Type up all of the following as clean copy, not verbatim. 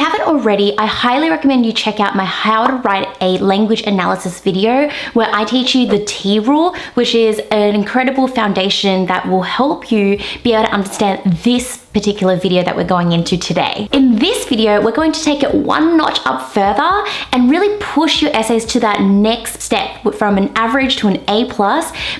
haven't already, I highly recommend you check out my How to Write a Language Analysis video, where I teach you the T rule, which is an incredible foundation that will help you be able to understand this particular video that we're going into today. In this video, we're going to take it one notch up further and really push your essays to that next step from an average to an A+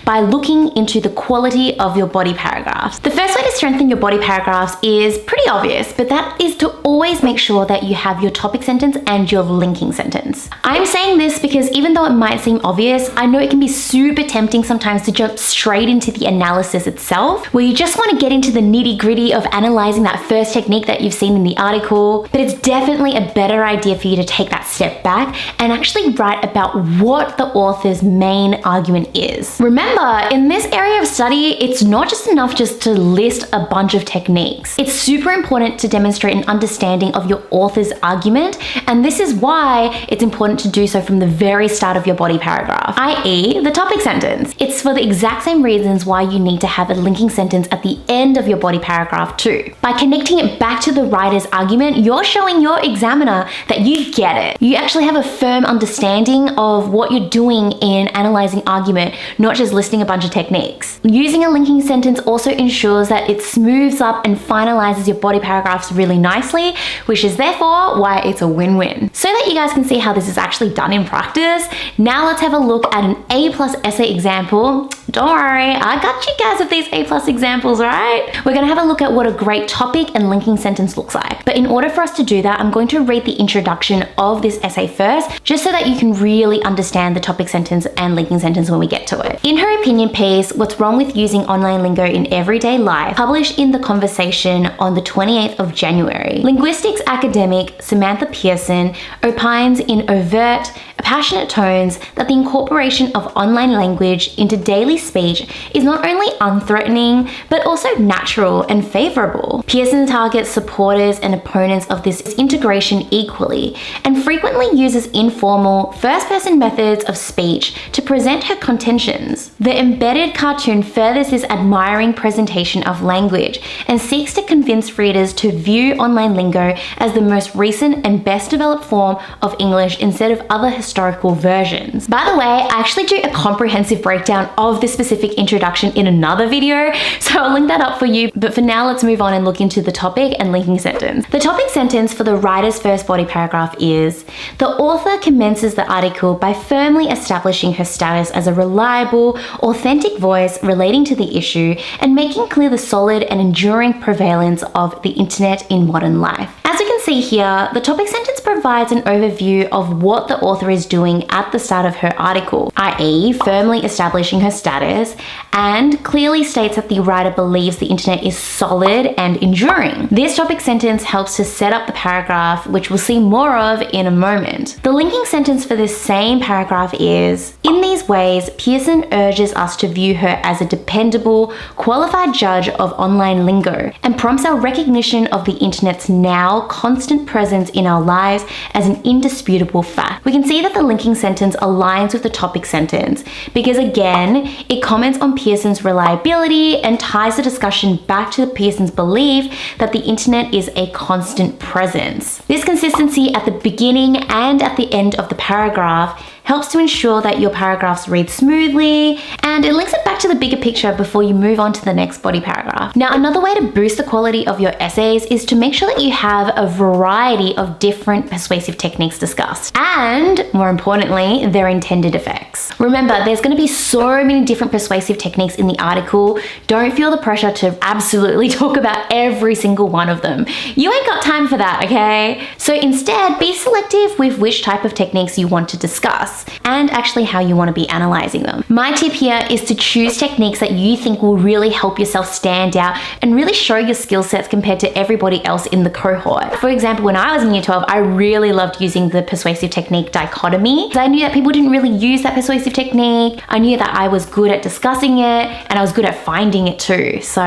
by looking into the quality of your body paragraphs. The first way to strengthen your body paragraphs is pretty obvious, but that is to always make sure that you have your topic sentence and your linking sentence. I'm saying this because even though it might seem obvious, I know it can be super tempting sometimes to jump straight into the analysis itself, where you just want to get into the nitty-gritty of analyzing that first technique that you've seen in the article. But it's definitely a better idea for you to take that step back and actually write about what the author's main argument is. Remember, in this area of study, it's not just enough just to list a bunch of techniques. It's super important to demonstrate an understanding of your author's argument, and this is why it's important to do so from the very start of your body paragraph, i.e. the topic sentence. It's for the exact same reasons why you need to have a linking sentence at the end of your body paragraph too. By connecting it back to the writer's argument, you're showing your examiner that you get it. You actually have a firm understanding of what you're doing in analyzing argument, not just listing a bunch of techniques. Using a linking sentence also ensures that it smooths up and finalizes your body paragraphs really nicely, which is therefore why it's a win-win. So that you guys can see how this is actually done in practice, now let's have a look at an A+ essay example. Don't worry, I got you guys with these A+ examples, right? We're gonna have a look at what a great topic and linking sentence looks like. But in order for us to do that, I'm going to read the introduction of this essay first, just so that you can really understand the topic sentence and linking sentence when we get to it. In her opinion piece, What's Wrong with Using Online Lingo in Everyday Life, published in The Conversation on the 28th of January, linguistics academic Samantha Pearson opines in overt, passionate tones that the incorporation of online language into daily speech is not only unthreatening, but also natural and favorable. Pearson targets supporters and opponents of this integration equally, and frequently uses informal, first-person methods of speech to present her contentions. The embedded cartoon furthers this admiring presentation of language and seeks to convince readers to view online lingo as the most recent and best developed form of English instead of other historical versions. By the way, I actually do a comprehensive breakdown of this specific introduction in another video, so I'll link that up for you, but for now let's move on and look into the topic and linking sentence. The topic sentence for the writer's first body paragraph is: the author commences the article by firmly establishing her status as a reliable, authentic voice relating to the issue and making clear the solid and enduring prevalence of the internet in modern life. As we can see here, the topic sentence provides an overview of what the author is doing at the start of her article, i.e. firmly establishing her status, and clearly states that the writer believes the internet is solid and enduring. This topic sentence helps to set up the paragraph, which we'll see more of in a moment. The linking sentence for this same paragraph is: in these ways, Pearson urges us to view her as a dependable, qualified judge of online lingo, and prompts our recognition of the internet's now constant presence in our lives as an indisputable fact. We can see that the linking sentence aligns with the topic sentence because, again, it comments on Pearson's reliability and ties the discussion back to Pearson's belief that the internet is a constant presence. This consistency at the beginning and at the end of the paragraph helps to ensure that your paragraphs read smoothly, and it links it back to the bigger picture before you move on to the next body paragraph. Now, another way to boost the quality of your essays is to make sure that you have a variety of different persuasive techniques discussed, and more importantly, their intended effects. Remember, there's going to be so many different persuasive techniques in the article. Don't feel the pressure to absolutely talk about every single one of them. You ain't got time for that, okay? So instead, be selective with which type of techniques you want to discuss, and actually how you want to be analyzing them. My tip here is to choose techniques that you think will really help yourself stand out and really show your skill sets compared to everybody else in the cohort. For example, when I was in year 12, I really loved using the persuasive technique dichotomy, because I knew that people didn't really use that persuasive technique. I knew that I was good at discussing it, and I was good at finding it too. So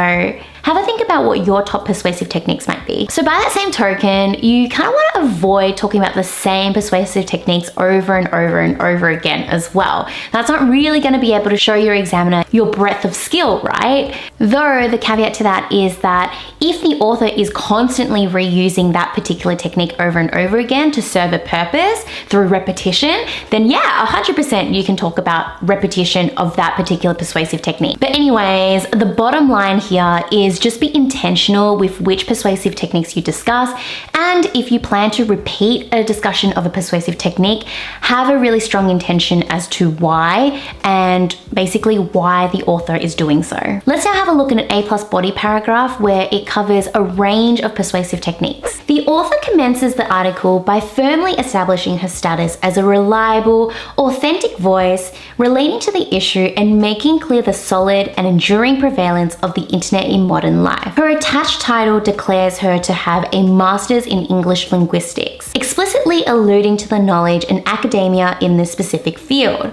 Have a think about what your top persuasive techniques might be. So by that same token, you kind of want to avoid talking about the same persuasive techniques over and over and over again as well. That's not really going to be able to show your examiner your breadth of skill, right? Though the caveat to that is that if the author is constantly reusing that particular technique over and over again to serve a purpose through repetition, then yeah, 100% you can talk about repetition of that particular persuasive technique. But anyways, the bottom line here is just be intentional with which persuasive techniques you discuss, and if you plan to repeat a discussion of a persuasive technique, have a really strong intention as to why and basically why the author is doing so. Let's now have a look at an A+ body paragraph where it covers a range of persuasive techniques. The author commences the article by firmly establishing her status as a reliable, authentic voice relating to the issue and making clear the solid and enduring prevalence of the internet in modern life. Her attached title declares her to have a master's in English linguistics, explicitly alluding to the knowledge and academia in this specific field.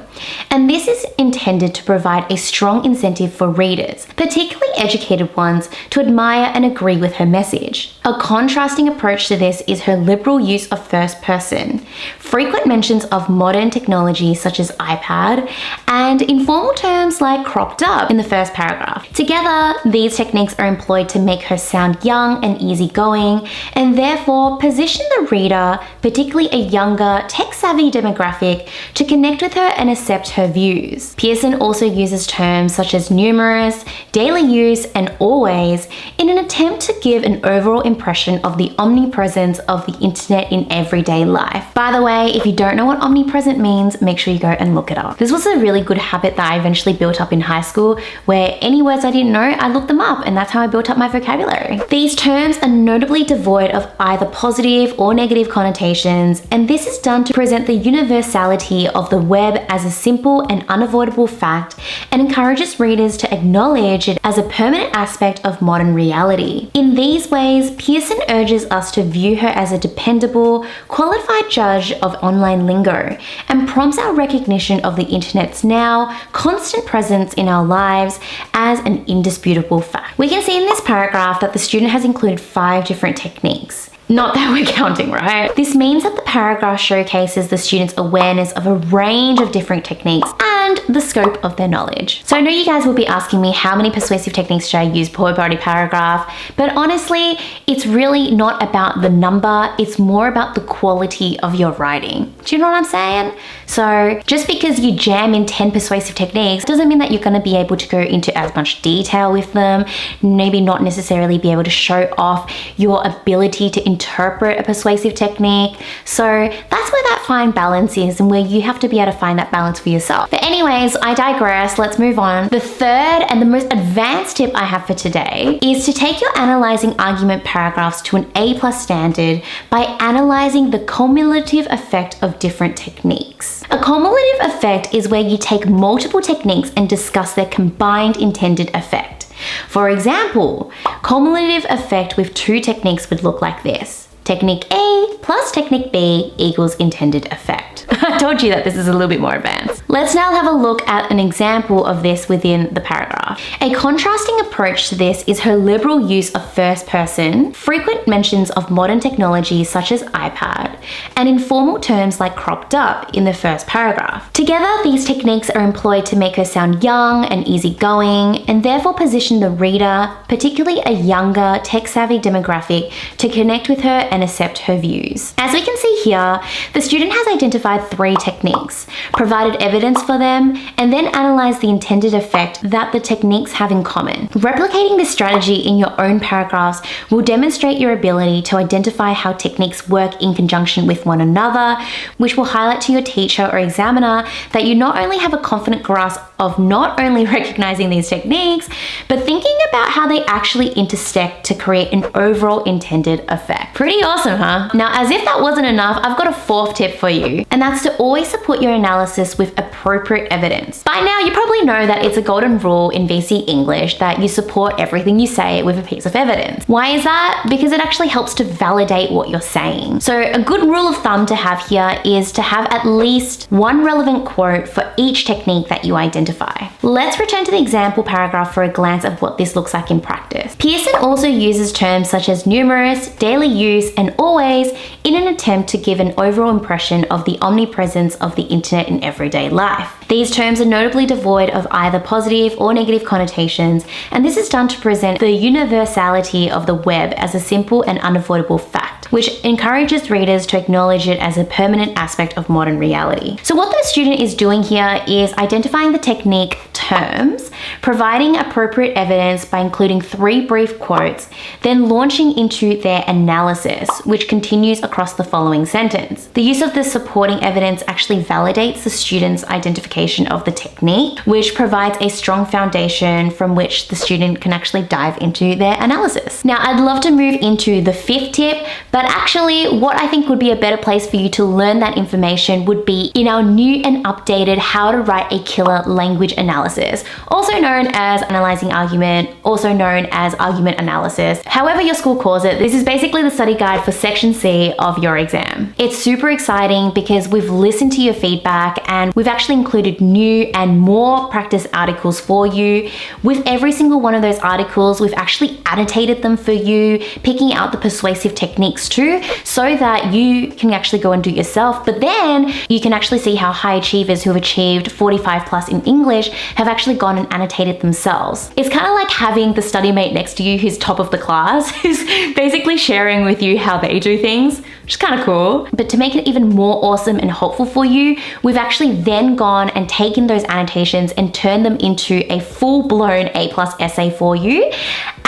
And this is intended to provide a strong incentive for readers, particularly educated ones, to admire and agree with her message. A contrasting approach to this is her liberal use of first person, frequent mentions of modern technology such as iPad, and informal terms like cropped up in the first paragraph. Together, these techniques are employed to make her sound young and easygoing, and therefore position the reader, particularly a younger, tech-savvy demographic, to connect with her and accept her views. Pearson also uses terms such as numerous, daily use, and always in an attempt to give an overall impression of the omnipresence of the internet in everyday life. By the way, if you don't know what omnipresent means, make sure you go and look it up. This was a really good habit that I eventually built up in high school, where any words I didn't know, I looked them up, and that's how I built up my vocabulary. These terms are notably devoid of either positive or negative connotations, and this is done to present the universality of the web as a simple and unavoidable fact, and encourages readers to acknowledge it as a permanent aspect of modern reality. In these ways, Pearson urges us to view her as a dependable, qualified judge of online lingo, and prompts our recognition of the internet's now constant presence in our lives as an indisputable fact. We can see in this paragraph that the student has included 5 different techniques. Not that we're counting, right? This means that the paragraph showcases the student's awareness of a range of different techniques and the scope of their knowledge. So I know you guys will be asking me how many persuasive techniques should I use per body paragraph, but honestly, it's really not about the number, it's more about the quality of your writing. Do you know what I'm saying? So just because you jam in 10 persuasive techniques doesn't mean that you're gonna be able to go into as much detail with them, maybe not necessarily be able to show off your ability to interpret a persuasive technique. So that's where that fine balance is, and where you have to be able to find that balance for yourself. But anyways, I digress. Let's move on. The third and the most advanced tip I have for today is to take your analyzing argument paragraphs to an A+ standard by analyzing the cumulative effect of different techniques. A cumulative effect is where you take multiple techniques and discuss their combined intended effect. For example, cumulative effect with 2 techniques would look like this. Technique A plus technique B equals intended effect. I told you that this is a little bit more advanced. Let's now have a look at an example of this within the paragraph. A contrasting approach to this is her liberal use of first person, frequent mentions of modern technology such as iPad, and informal terms like cropped up in the first paragraph. Together, these techniques are employed to make her sound young and easygoing, and therefore position the reader, particularly a younger, tech-savvy demographic, to connect with her and accept her views. As we can see here, the student has identified 3 techniques, provided evidence for them, and then analyzed the intended effect that the techniques have in common. Replicating this strategy in your own paragraphs will demonstrate your ability to identify how techniques work in conjunction with one another, which will highlight to your teacher or examiner that you not only have a confident grasp of not only recognizing these techniques, but thinking about how they actually intersect to create an overall intended effect. Pretty awesome, huh? Now, as if that wasn't enough, I've got a 4th tip for you, and that's to always support your analysis with a appropriate evidence. By now, you probably know that it's a golden rule in VC English that you support everything you say with a piece of evidence. Why is that? Because it actually helps to validate what you're saying. So a good rule of thumb to have here is to have at least one relevant quote for each technique that you identify. Let's return to the example paragraph for a glance at what this looks like in practice. Pearson also uses terms such as numerous, daily use, and always in an attempt to give an overall impression of the omnipresence of the internet in everyday life. These terms are notably devoid of either positive or negative connotations, and this is done to present the universality of the web as a simple and unavoidable fact, which encourages readers to acknowledge it as a permanent aspect of modern reality. So what the student is doing here is identifying the technique terms, providing appropriate evidence by including 3 brief quotes, then launching into their analysis, which continues across the following sentence. The use of the supporting evidence actually validates the student's identification of the technique, which provides a strong foundation from which the student can actually dive into their analysis. Now, I'd love to move into the 5th tip, but actually what I think would be a better place for you to learn that information would be in our new and updated How to Write a Killer Language Analysis, also known as Analyzing Argument, also known as Argument Analysis. However your school calls it, this is basically the study guide for Section C of your exam. It's super exciting because we've listened to your feedback and we've actually included new and more practice articles for you. With every single one of those articles, we've actually annotated them for you, picking out the persuasive techniques too, so that you can actually go and do it yourself, but then you can actually see how high achievers who have achieved 45 plus in English have actually gone and annotated themselves. It's kind of like having the study mate next to you who's top of the class, who's basically sharing with you how they do things, which is kind of cool. But to make it even more awesome and helpful for you, we've actually then gone and taken those annotations and turned them into a full-blown A+ essay for you.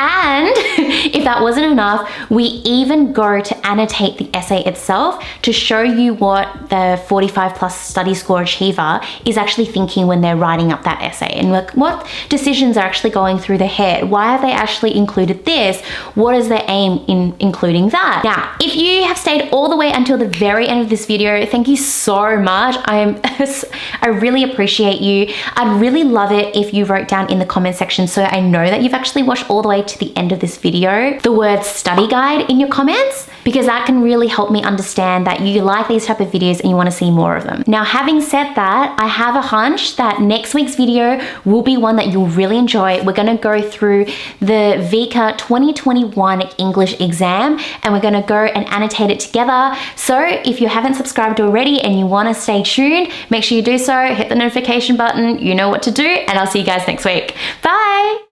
And if that wasn't enough, we even go to annotate the essay itself to show you what the 45 plus study score achiever is actually thinking when they're writing up that essay, and what decisions are actually going through their head. Why have they actually included this? What is their aim in including that? Now, if you have stayed all the way until the very end of this video, thank you so much. I really appreciate you. I'd really love it if you wrote down in the comment section, so I know that you've actually watched all the way to the end of this video, the word study guide in your comments, because that can really help me understand that you like these type of videos and you want to see more of them. Now, having said that, I have a hunch that next week's video will be one that you'll really enjoy. We're going to go through the VCA 2021 English exam, and we're going to go and annotate it together. So if you haven't subscribed already and you want to stay tuned, make sure you do so. Hit the notification button. You know what to do, and I'll see you guys next week. Bye.